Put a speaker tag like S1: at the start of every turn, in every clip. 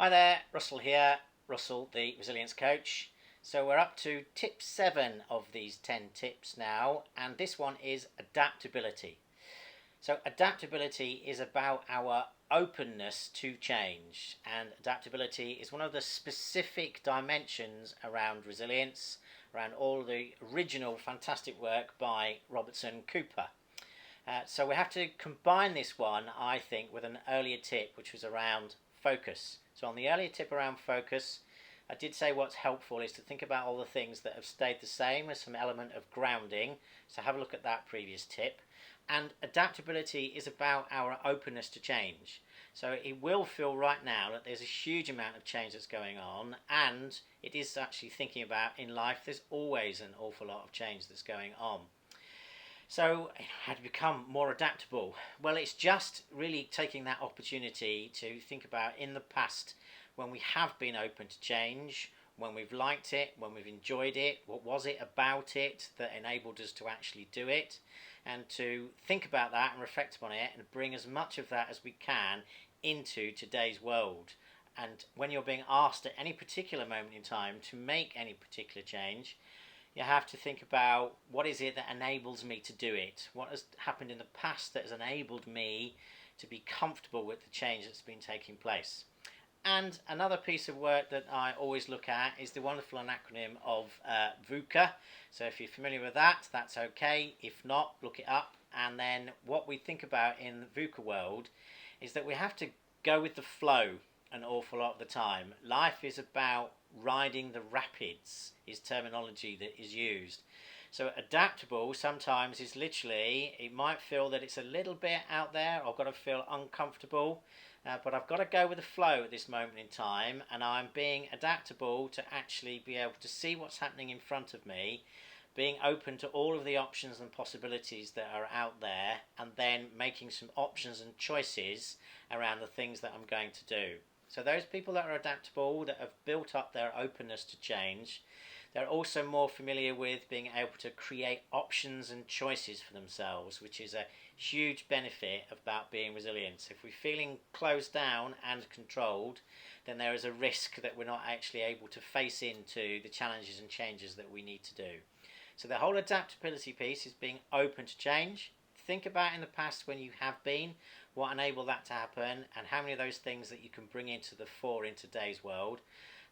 S1: Hi there, Russell here, Russell the Resilience Coach. So we're up to tip 7 of these 10 tips now, and this one is adaptability. So adaptability is about our openness to change, and adaptability is one of the specific dimensions around resilience, around all the original fantastic work by Robertson Cooper. So we have to combine this one, I think, with an earlier tip which was around focus. So on the earlier tip around focus, I did say what's helpful is to think about all the things that have stayed the same as some element of grounding. So have a look at that previous tip. And adaptability is about our openness to change. So it will feel right now that there's a huge amount of change that's going on, and it is actually thinking about in life there's always an awful lot of change that's going on. So how to become more adaptable? Well, it's just really taking that opportunity to think about in the past when we have been open to change, when we've liked it, when we've enjoyed it, what was it about it that enabled us to actually do it, and to think about that and reflect upon it and bring as much of that as we can into today's world. And when you're being asked at any particular moment in time to make any particular change, you have to think about what is it that enables me to do it? What has happened in the past that has enabled me to be comfortable with the change that's been taking place? And another piece of work that I always look at is the wonderful acronym of VUCA. So if you're familiar with that, that's okay. If not, look it up. And then what we think about in the VUCA world is that we have to go with the flow an awful lot of the time. Life is about riding the rapids, is terminology that is used. So adaptable sometimes is literally, it might feel that it's a little bit out there, I've got to feel uncomfortable, but I've got to go with the flow at this moment in time, and I'm being adaptable to actually be able to see what's happening in front of me, being open to all of the options and possibilities that are out there, and then making some options and choices around the things that I'm going to do. So those people that are adaptable, that have built up their openness to change, they're also more familiar with being able to create options and choices for themselves, which is a huge benefit about being resilient. If we're feeling closed down and controlled, then there is a risk that we're not actually able to face into the challenges and changes that we need to do. So the whole adaptability piece is being open to change. Think about in the past when you have been, what enabled that to happen, and how many of those things that you can bring into the fore in today's world.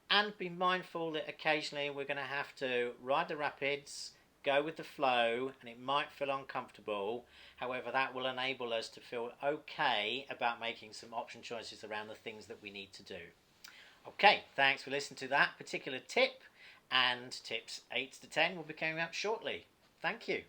S1: And be mindful that occasionally we're going to have to ride the rapids, go with the flow, and it might feel uncomfortable. However, that will enable us to feel okay about making some option choices around the things that we need to do. Okay, thanks for listening to that particular tip, and tips 8 to 10 will be coming up shortly. Thank you.